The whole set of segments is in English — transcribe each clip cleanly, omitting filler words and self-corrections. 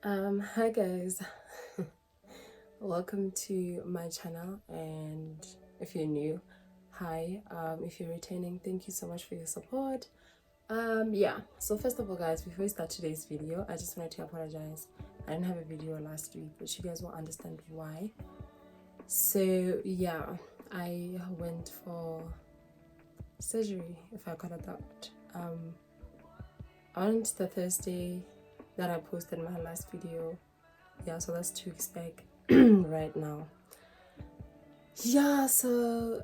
Hi guys, welcome to my channel, and if you're new, hi. If you're returning, thank you so much for your support. Yeah, so first of all guys, before we start today's video, I just wanted to apologize. I didn't have a video last week, but you guys will understand why. So yeah, I went for surgery, if I call it that. On the Thursday that I posted my last video. Yeah, so that's 2 weeks back right now. Yeah, so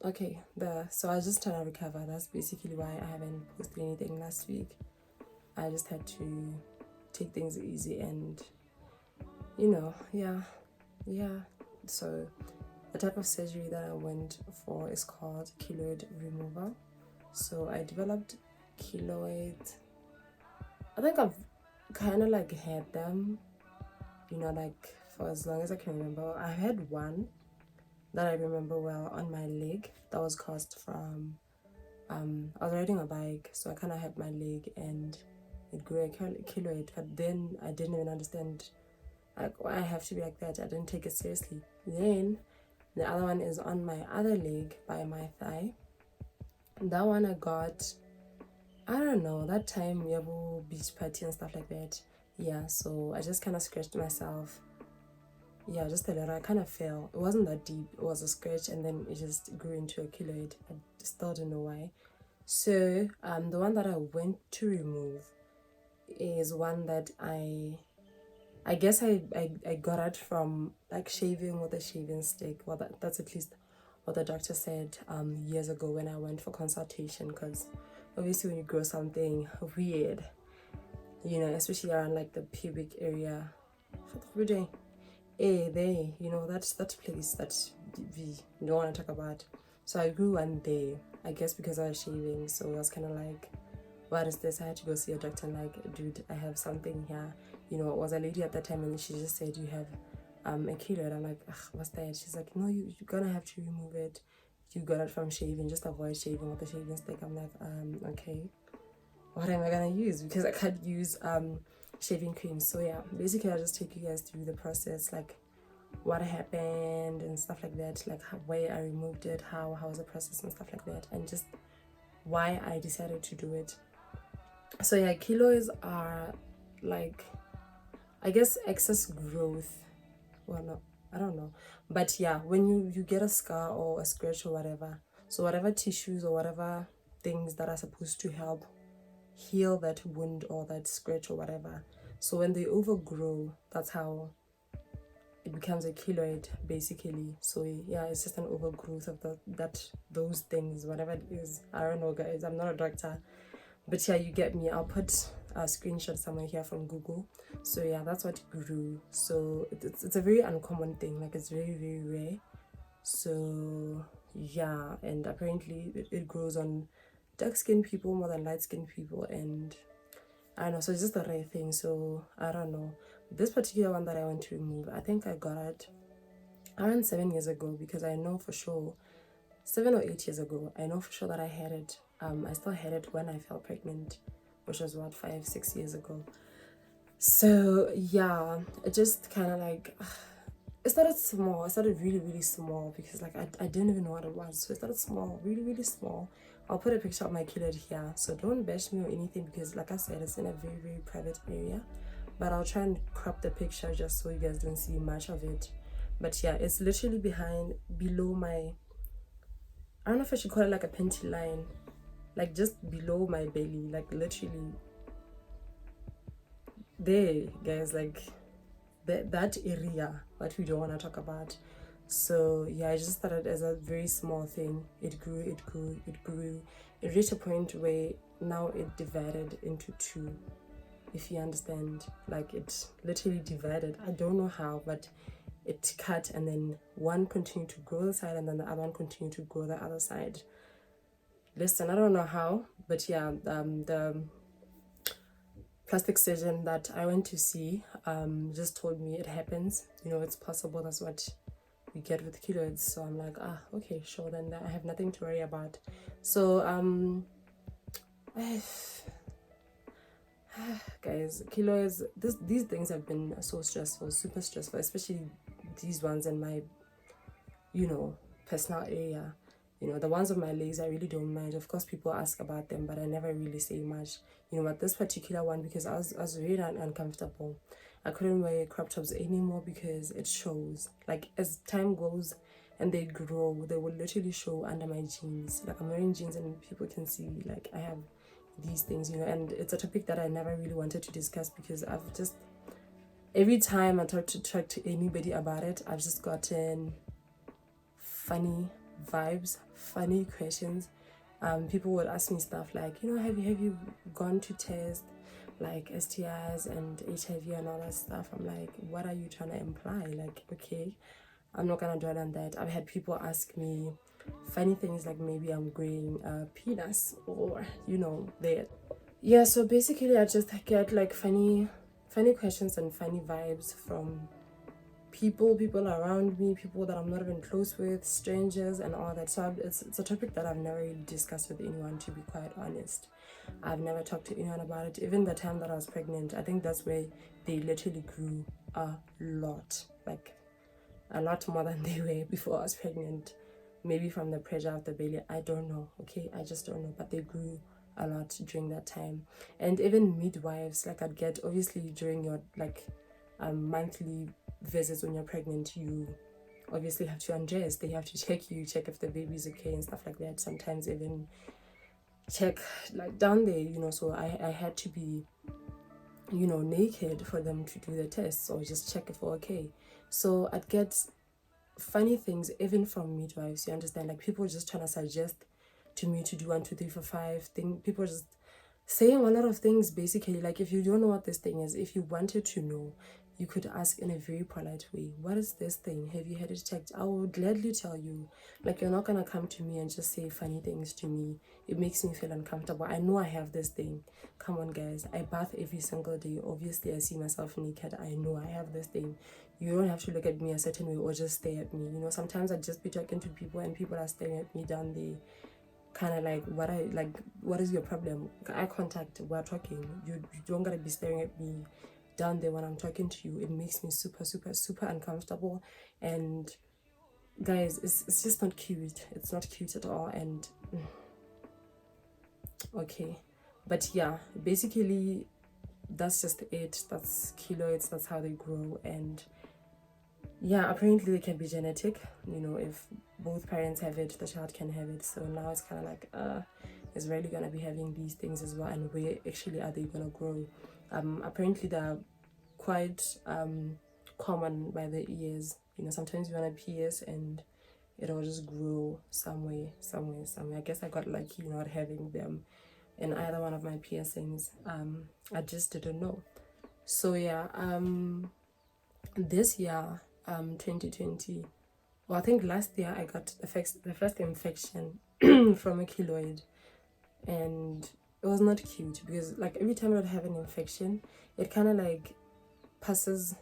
okay, so I was just trying to recover. That's basically why I haven't posted anything last week. I just had to take things easy and yeah. So the type of surgery that I went for is called keloid removal. So I developed keloid. I think I've kind of like had them, like for as long as I can remember. I had one that I remember well on my leg that was caused from I was riding a bike, so I kind of had my leg and it grew a keloid, but then I didn't even understand like why I have to be like that. I didn't take it seriously. Then the other one is on my other leg by my thigh. That one I got, I don't know, that time we have a beach party and stuff like that. Yeah, so I just kind of scratched myself. Yeah, just a little. I kind of fell. It wasn't that deep. It was a scratch, and then it just grew into a keloid. I still don't know why. So the one that I went to remove is one that I guess I got it from like shaving with a shaving stick. Well, that's at least what the doctor said years ago when I went for consultation. Because obviously when you grow something weird, especially around like the pubic area, there, that place that we don't want to talk about. So I grew one day, I guess because I was shaving. So I was kind of like, what is this? I had to go see a doctor and like, dude, I have something here. It was a lady at that time and she just said, you have a keloid. I'm like, ugh, what's that? She's like, no, you're gonna have to remove it. You got it from shaving, just avoid shaving with a shaving stick. I'm like, okay, what am I gonna use? Because I can't use shaving cream. So yeah, basically I'll just take you guys through the process, like what happened and stuff like that, like why I removed it, how was the process and stuff like that, and just why I decided to do it. So yeah, keloids are like, I guess, excess growth. Well, no, I don't know, but yeah, when you get a scar or a scratch or whatever, so whatever tissues or whatever things that are supposed to help heal that wound or that scratch or whatever, so when they overgrow, that's how it becomes a keloid basically. So yeah, it's just an overgrowth of those things, whatever it is. I don't know guys, I'm not a doctor, but yeah, you get me. I'll put a screenshot somewhere here from Google. So yeah, that's what grew. So it's a very uncommon thing, like it's very very rare. So yeah, and apparently it grows on dark skinned people more than light skinned people, and I don't know, so it's just a rare thing. So I don't know, this particular one that I want to remove, I think I got it around 7 years ago, because I know for sure 7 or 8 years ago, I know for sure that I had it. I still had it when I fell pregnant, which was what, 5-6 years ago. So yeah, it just kind of like, it started small. It started really really small, because like I didn't even know what it was. So it started small, really really small. I'll put a picture of my keloid here, so don't bash me or anything, because like I said, it's in a very very private area. But I'll try and crop the picture just so you guys don't see much of it. But yeah, it's literally below my, I don't know if I should call it like a panty line, like just below my belly, like literally there, guys, like that area that we don't want to talk about. So yeah, I just started as a very small thing. It grew, it grew, it grew. It reached a point where now it divided into two, if you understand. Like it literally divided. I don't know how, but it cut, and then one continued to grow the side, and then the other one continued to grow the other side. Listen, I don't know how, but yeah, the plastic surgeon that I went to see just told me it happens. It's possible. That's what we get with keloids. So I'm like, okay, sure. Then I have nothing to worry about. So Guys, kilos, these things have been so stressful, super stressful, especially these ones in my, you know, personal area. You know, the ones on my legs, I really don't mind. Of course, people ask about them, but I never really say much. You know, but this particular one, because I was really uncomfortable. I couldn't wear crop tops anymore because it shows. Like, as time goes and they grow, they will literally show under my jeans. Like, I'm wearing jeans and people can see, like, I have these things, you know. And it's a topic that I never really wanted to discuss because I've just, every time I talk to anybody about it, I've just gotten funny vibes, funny questions. People would ask me stuff like, you know, have you gone to test like STIs and HIV and all that stuff? I'm like, what are you trying to imply? Like, okay, I'm not gonna dwell on that. I've had people ask me funny things like maybe I'm growing a penis or, you know, that. Yeah, so basically I just get like funny questions and funny vibes from people around me, people that I'm not even close with, strangers and all that. So it's a topic that I've never really discussed with anyone, to be quite honest. I've never talked to anyone about it. Even the time that I was pregnant, I think that's where they literally grew a lot, like a lot more than they were before I was pregnant. Maybe from the pressure of the belly, I don't know, okay, I just don't know, but they grew a lot during that time. And even midwives, like I'd get, obviously during your like monthly visits when you're pregnant, you obviously have to undress. They have to check you, check if the baby's okay and stuff like that. Sometimes even check like down there, you know. So I had to be, you know, naked for them to do the tests or just check if we're okay. So I'd get funny things even from midwives, you understand, like people just trying to suggest to me to do 1 2 3 4 5 thing. People just saying a lot of things basically. Like, if you don't know what this thing is, if you wanted to know, you could ask in a very polite way, what is this thing, have you had it checked? I will gladly tell you. Like, you're not gonna come to me and just say funny things to me. It makes me feel uncomfortable. I know I have this thing. Come on guys, I bath every single day. Obviously I see myself naked. I know I have this thing. You don't have to look at me a certain way or just stare at me, you know. Sometimes I just be talking to people and people are staring at me down there, kind of like, what is your problem? Eye contact, we're talking. You don't gotta be staring at me down there when I'm talking to you. It makes me super super super uncomfortable. And guys, it's just not cute. It's not cute at all. And okay, but yeah, basically that's just it. That's keloids, that's how they grow. And yeah, apparently they can be genetic, you know. If both parents have it, the child can have it. So now it's kind of like, is really gonna be having these things as well, and where actually are they gonna grow? Apparently they're quite common by the ears, you know. Sometimes you wanna pierce and it'll just grow somewhere. I guess I got lucky not having them in either one of my piercings. I just didn't know. So yeah, this year, 2020, well, I think last year I got the first infection from a keloid. And it was not cute because like every time I'd have an infection, it kind of like pass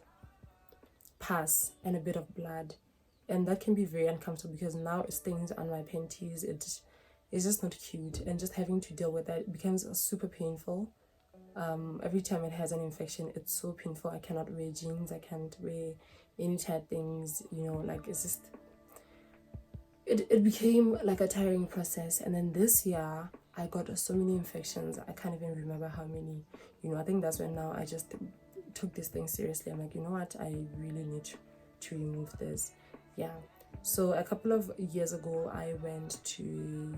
and a bit of blood, and that can be very uncomfortable because now it stains on my panties. It's just not cute, and just having to deal with that becomes super painful. Every time it has an infection, it's so painful. I cannot wear jeans, I can't wear any tight things, you know. Like, it's just, it became like a tiring process. And then this year I got so many infections, I can't even remember how many, you know. I think that's when now I just took this thing seriously. I'm like, you know what, I really need to remove this. Yeah, so a couple of years ago I went to,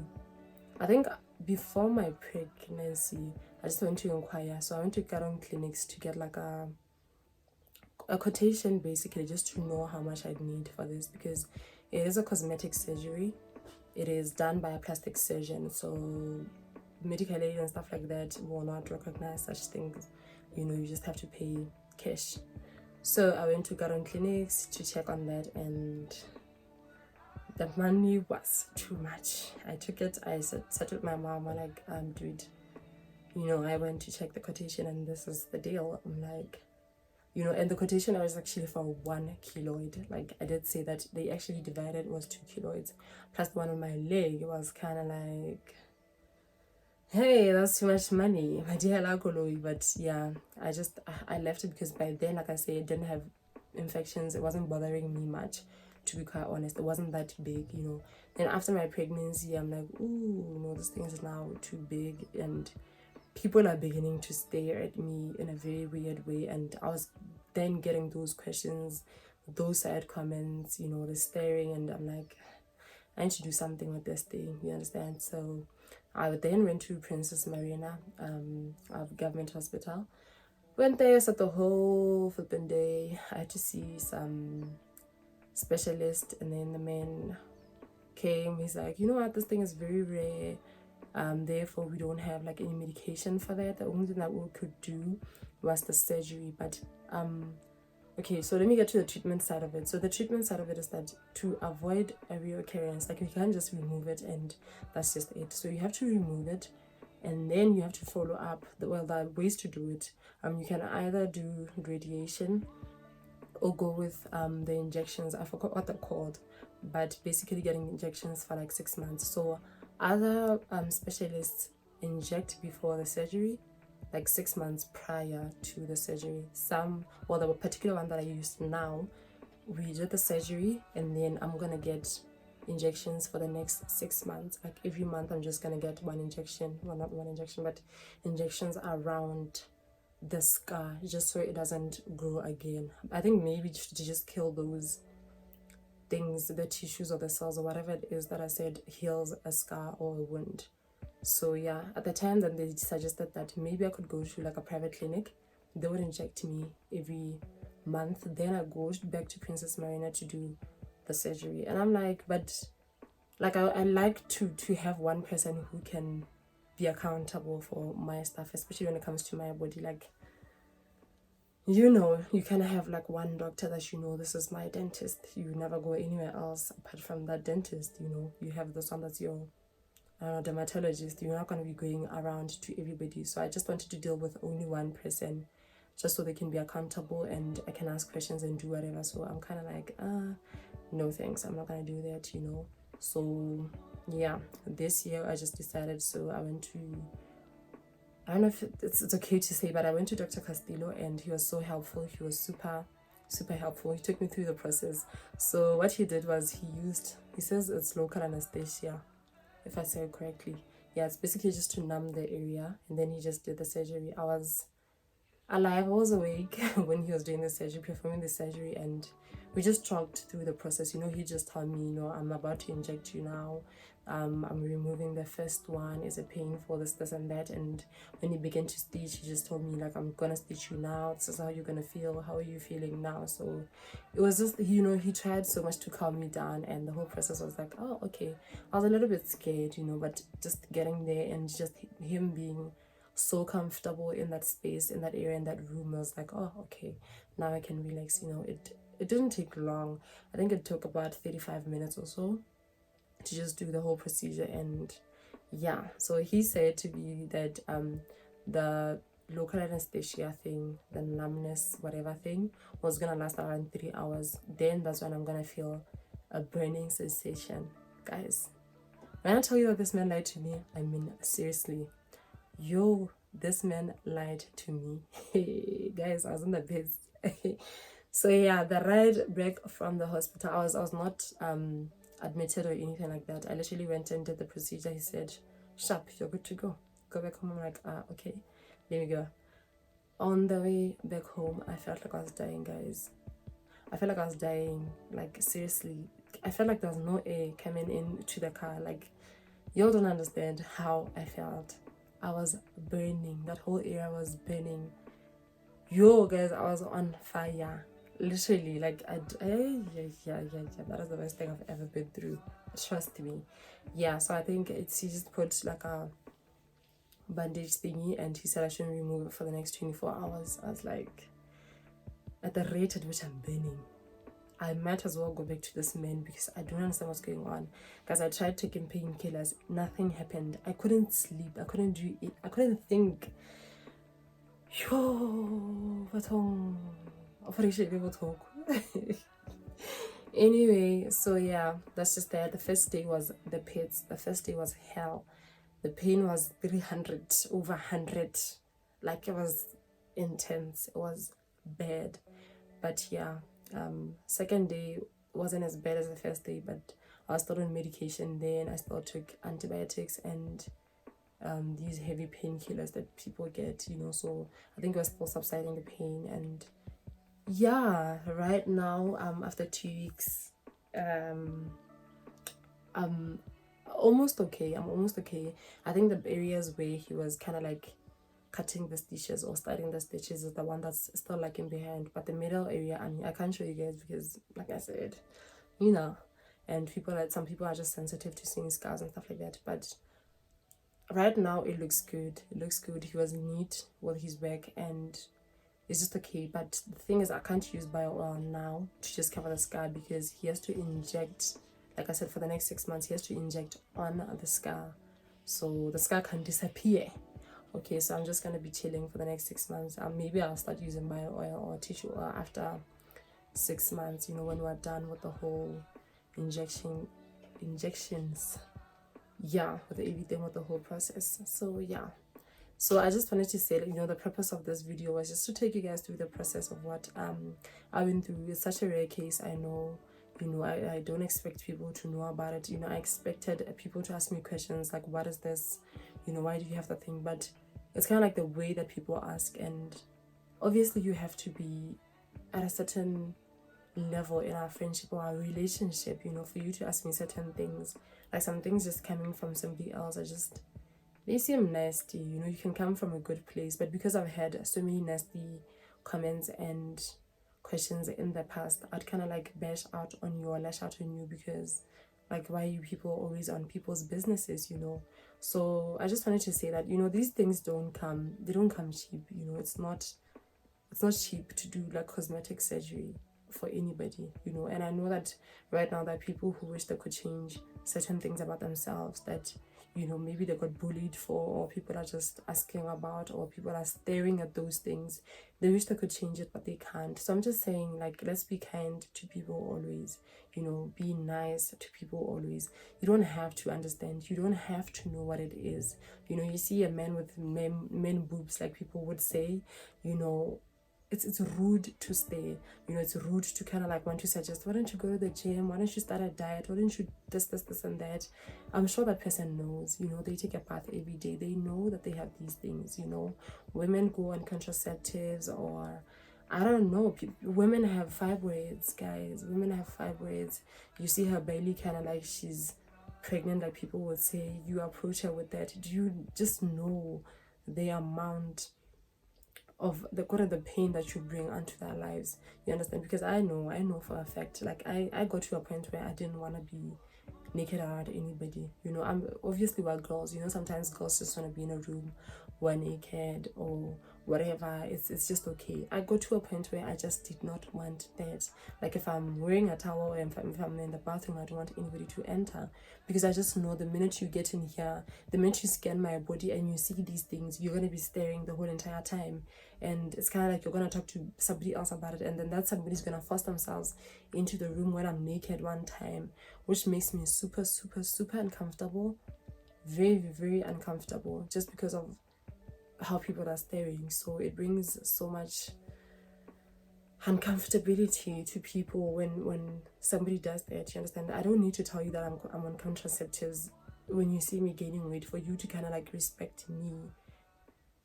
I think before my pregnancy, I just went to inquire. So I went to Keone clinics to get like a quotation, basically, just to know how much I'd need for this, because it is a cosmetic surgery. It is done by a plastic surgeon, so medical aid and stuff like that will not recognize such things, you know. You just have to pay cash. So I went to Keone clinics to check on that, and the money was too much. I took it, I sat with my mom, I'm like, dude, you know, I went to check the quotation and this is the deal. I'm like, you know, and the quotation was actually for 1 keloid. Like, I did say that they actually divided, was 2 keloids, plus the one on my leg was kind of like, hey, that's too much money. My dear Lakoloi. But yeah, I left it because by then, like I said, it didn't have infections. It wasn't bothering me much, to be quite honest. It wasn't that big, you know. Then after my pregnancy, I'm like, ooh, no, this thing is now too big, and people are beginning to stare at me in a very weird way. And I was then getting those questions, those sad comments, you know, the staring, and I'm like, I need to do something with this thing, you understand? So I then went to Princess Marina, of government hospital. Went there, sat the whole flipping day. I had to see some specialist, and then the man came. He's like, you know what, this thing is very rare. Therefore, we don't have like any medication for that. The only thing that we could do was the surgery. But okay, so let me get to the treatment side of it. So the treatment side of it is that to avoid a reoccurrence, like you can't just remove it and that's just it. So you have to remove it, and then you have to follow up. Well, there are ways to do it. You can either do radiation or go with the injections. I forgot what they're called, but basically getting injections for like 6 months. So other specialists inject before the surgery, like 6 months prior to the surgery. Well, the particular one that I used now, we did the surgery, and then I'm gonna get injections for the next 6 months. Like every month I'm just gonna get one injection. Well, not one injection, but injections around the scar, just so it doesn't grow again. I think maybe to just kill those things, the tissues or the cells or whatever it is that I said heals a scar or a wound. So yeah, at the time that they suggested that maybe I could go to like a private clinic, they would inject me every month. Then I go back to Princess Marina to do the surgery. And I'm like, but like I like to have one person who can be accountable for my stuff, especially when it comes to my body. Like, you know, you kind of have like one doctor that you know, this is my dentist. You never go anywhere else apart from that dentist. You know, you have this one that's your dermatologist. You're not going to be going around to everybody. So I just wanted to deal with only one person, just so they can be accountable and I can ask questions and do whatever. So I'm kind of like, no thanks, I'm not going to do that, you know. So yeah, this year I just decided. So I went to, I don't know if it's okay to say, but I went to Dr. Castillo, and he was so helpful. He was super helpful. He took me through the process. So what he did was he says it's local anesthesia, if I say it correctly. Yeah, it's basically just to numb the area, and then he just did the surgery. I was alive, I was awake when he was doing the surgery, performing the surgery, and we just talked through the process. You know, he just told me, you know, I'm about to inject you now. I'm removing the first one. Is it painful? This, and that. And when he began to stitch, he just told me, like, I'm gonna stitch you now. This is how you're gonna feel. How are you feeling now? So it was just, you know, he tried so much to calm me down, and the whole process was like, oh, okay. I was a little bit scared, you know, but just getting there and just him being so comfortable in that space, in that area, in that room, I was like, oh, okay, now I can relax. You know, it didn't take long. I think it took about 35 minutes or so to just do the whole procedure. And yeah, so he said to me that the local anesthesia thing, the numbness whatever thing, was gonna last around 3 hours. Then that's when I'm gonna feel a burning sensation. Guys, when I tell you that this man lied to me, I mean seriously. Yo, this man lied to me. Hey, guys, I was in the beds. So yeah, the ride back from the hospital, I was not admitted or anything like that. I literally went and did the procedure. He said, sharp, you're good to go. Go back home. I'm like, okay, let me go. On the way back home, I felt like I was dying, guys. I felt like I was dying. Like, seriously. I felt like there was no air coming into the car. Like, y'all don't understand how I felt. I was burning. That whole area was burning. Yo, guys, I was on fire. Literally, like, yeah. That is the best thing I've ever been through. Trust me. Yeah, so I think he just put like a bandage thingy, and he said I shouldn't remove it for the next 24 hours. I was like, at the rate at which I'm burning, I might as well go back to this man, because I don't understand what's going on. Because I tried taking painkillers, nothing happened. I couldn't sleep, I couldn't do it, I couldn't think. Yo, anyway, so yeah, that's just that. The first day was the pits. The first day was hell. The pain was 300 over 100. Like, it was intense. It was bad. But yeah, second day wasn't as bad as the first day, but I was still on medication then. I still took antibiotics and these heavy painkillers that people get, you know. So I think we're still subsiding the pain. And yeah, right now, after 2 weeks, I'm almost okay. I'm almost okay. I think the areas where he was kind of like cutting the stitches or starting the stitches is the one that's still lagging behind. But the middle area, I mean, I can't show you guys because, like I said, you know, and some people are just sensitive to seeing scars and stuff like that. But right now it looks good. It looks good. He was neat with his work and it's just okay. But the thing is, I can't use bio oil now to just cover the scar because he has to inject, like I said, for the next 6 months he has to inject on the scar so the scar can disappear. Okay, so I'm just gonna be chilling for the next 6 months. Maybe I'll start using bio oil or tissue oil after 6 months, you know, when we're done with the whole injections, yeah, with everything, with the whole process. So yeah, so I just wanted to say that, you know, the purpose of this video was just to take you guys through the process of what I went through. It's such a rare case, I know. You know, I don't expect people to know about it. You know, I expected people to ask me questions like, what is this, you know, why do you have that thing? But it's kind of like the way that people ask, and obviously you have to be at a certain level in our friendship or our relationship, you know, for you to ask me certain things. Like, some things just coming from somebody else are just, they seem nasty. You know, you can come from a good place, but because I've had so many nasty comments and questions in the past, I'd kind of like lash out on you because, like, why are you people always on people's businesses, you know? So I just wanted to say that, you know, these things don't come cheap. You know, it's not cheap to do like cosmetic surgery for anybody, you know. And I know that right now there are people who wish they could change certain things about themselves that, you know, maybe they got bullied for, or people are just asking about, or people are staring at those things. They wish they could change it, but they can't. So I'm just saying, like, let's be kind to people always, you know, be nice to people always. You don't have to understand, you don't have to know what it is. You know, you see a man with men boobs, like people would say, you know, it's rude to stay, you know. It's rude to kind of like want to suggest, why don't you go to the gym, why don't you start a diet, why don't you this and that. I'm sure that person knows, you know. They take a bath every day, they know that they have these things, you know. Women go on contraceptives, or I don't know, women have fibroids, guys. Women have fibroids. You see her belly kind of like she's pregnant, like people would say. You approach her with that, do you just know the amount of the pain that you bring onto their lives? You understand? Because I know for a fact, like I got to a point where I didn't want to be naked around anybody, you know. I'm obviously, we're girls, you know. Sometimes girls just want to be in a room, we're naked or whatever. It's just okay. I got to a point where I just did not want that. Like, if I'm wearing a towel, if I'm in the bathroom, I don't want anybody to enter, because I just know the minute you get in here, the minute you scan my body and you see these things, you're going to be staring the whole entire time. And it's kind of like you're going to talk to somebody else about it, and then that somebody's going to force themselves into the room when I'm naked one time, which makes me super uncomfortable. Very uncomfortable, just because of how people are staring. So it brings so much uncomfortability to people when somebody does that. You understand? I don't need to tell you that I'm on contraceptives when you see me gaining weight, for you to kind of like respect me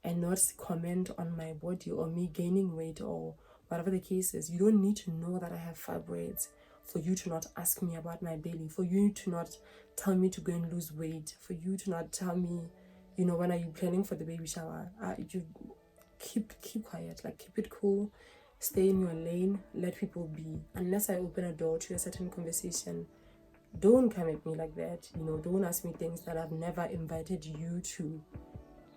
and not comment on my body or me gaining weight or whatever the case is. You don't need to know that I have fibroids for you to not ask me about my belly, for you to not tell me to go and lose weight, for you to not tell me, you know, when are you planning for the baby shower. You keep quiet, like, keep it cool, stay in your lane, let people be. Unless I open a door to a certain conversation, don't come at me like that, you know. Don't ask me things that I've never invited you to.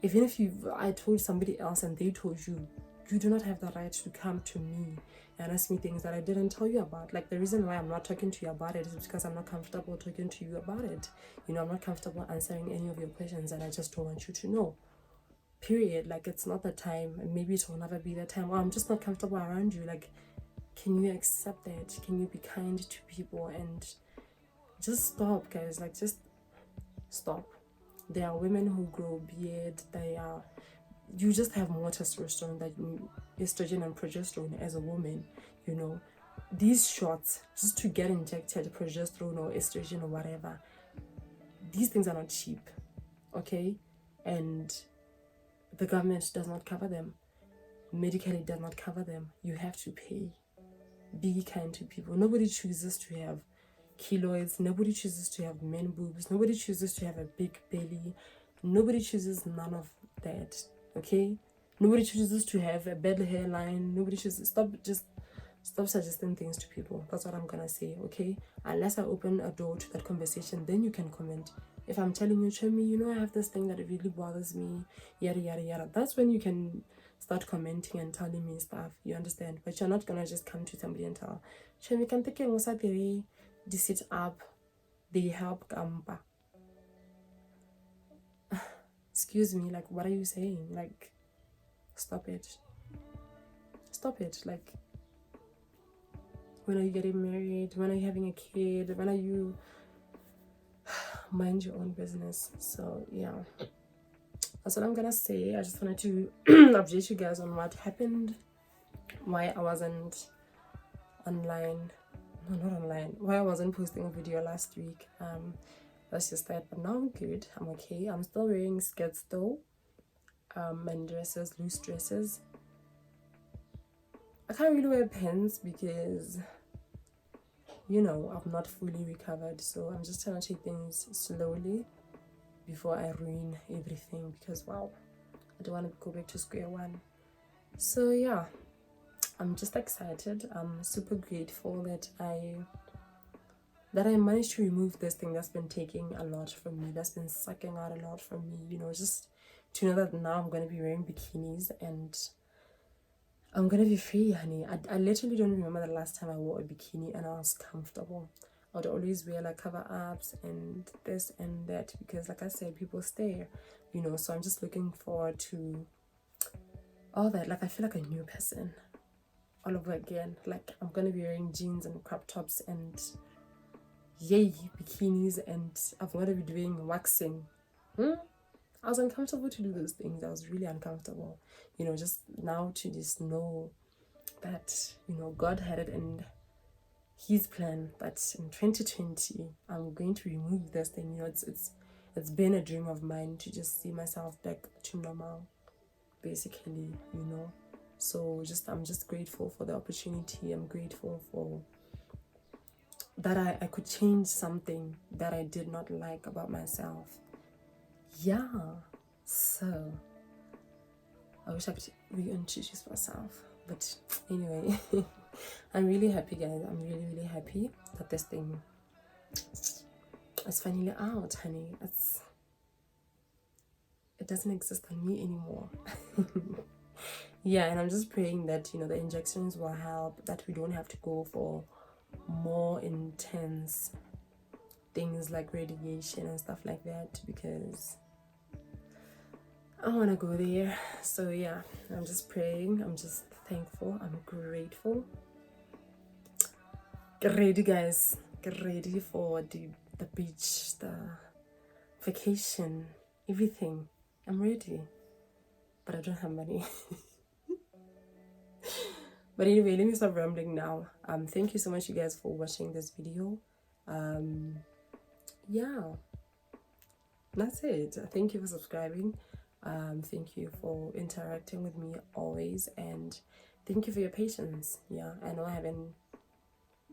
Even if I told somebody else and they told you, you do not have the right to come to me and ask me things that I didn't tell you about. Like, the reason why I'm not talking to you about it is because I'm not comfortable talking to you about it. You know, I'm not comfortable answering any of your questions, and I just don't want you to know. Period. Like, it's not the time, and maybe it will never be the time. Or I'm just not comfortable around you. Like, can you accept that? Can you be kind to people and just stop, guys? Like, just stop. There are women who grow beard. You just have more testosterone, estrogen and progesterone as a woman, you know. These shots, just to get injected progesterone or estrogen or whatever, these things are not cheap, okay? And the government does not cover them. Medically does not cover them. You have to pay. Be kind to people. Nobody chooses to have keloids. Nobody chooses to have men boobs. Nobody chooses to have a big belly. Nobody chooses none of that, okay? Nobody chooses to have a bad hairline. Nobody chooses. Stop suggesting things to people. That's what I'm gonna say, okay? Unless I open a door to that conversation, then you can comment. If I'm telling you, Chemi, you know, I have this thing that really bothers me, yada yada yada, that's when you can start commenting and telling me stuff, you understand? But you're not gonna just come to somebody and tell, Chemi, can take the sit up, they help Gamba. Excuse me, like, what are you saying? Like, stop it. Stop it. Like, when are you getting married? When are you having a kid? When are you... Mind your own business. So yeah, that's what I'm gonna say. I just wanted to update you guys on what happened, why I wasn't online. No, not online. Why I wasn't posting a video last week. That's just that. But now I'm good. I'm okay. I'm still wearing skirts though, and dresses, loose dresses. I can't really wear pants because, you know, I'm not fully recovered, so I'm just trying to take things slowly before I ruin everything, because wow, I don't want to go back to square one. So yeah, I'm just excited. I'm super grateful that I managed to remove this thing that's been taking a lot from me, that's been sucking out a lot from me, you know, just to know that now I'm going to be wearing bikinis and I'm gonna be free, honey. I literally don't remember the last time I wore a bikini and I was comfortable. I would always wear like cover-ups and this and that because, like I said, people stare, you know. So I'm just looking forward to all that. Like, I feel like a new person all over again. Like, I'm gonna be wearing jeans and crop tops and yay bikinis, and I'm gonna be doing waxing. I was uncomfortable to do those things. I was really uncomfortable, you know, just now to just know that, you know, God had it in his plan that in 2020 I'm going to remove this thing. You know, it's been a dream of mine to just see myself back to normal, basically, you know. So I'm just grateful for the opportunity. I'm grateful for that I could change something that I did not like about myself. Yeah, so I wish I could reintroduce myself, but anyway, I'm really happy, guys. I'm really happy that this thing is finally out, honey. It doesn't exist on me anymore. Yeah, and I'm just praying that, you know, the injections will help, that we don't have to go for more intense things like radiation and stuff like that, because I want to go there. So yeah, I'm just praying. I'm just thankful. I'm grateful. Get ready, guys. Get ready for the beach, the vacation, everything. I'm ready, but I don't have money. But anyway, let me stop rambling now. Thank you so much, you guys, for watching this video. Yeah, that's it. Thank you for subscribing. Thank you for interacting with me always, and thank you for your patience. Yeah, I know I haven't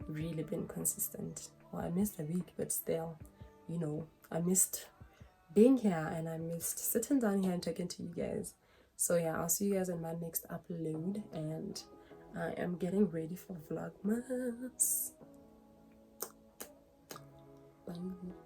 really been consistent. Well, I missed a week, but still, you know, I missed being here and I missed sitting down here and talking to you guys. So yeah, I'll see you guys in my next upload, and I am getting ready for Vlogmas. Bye.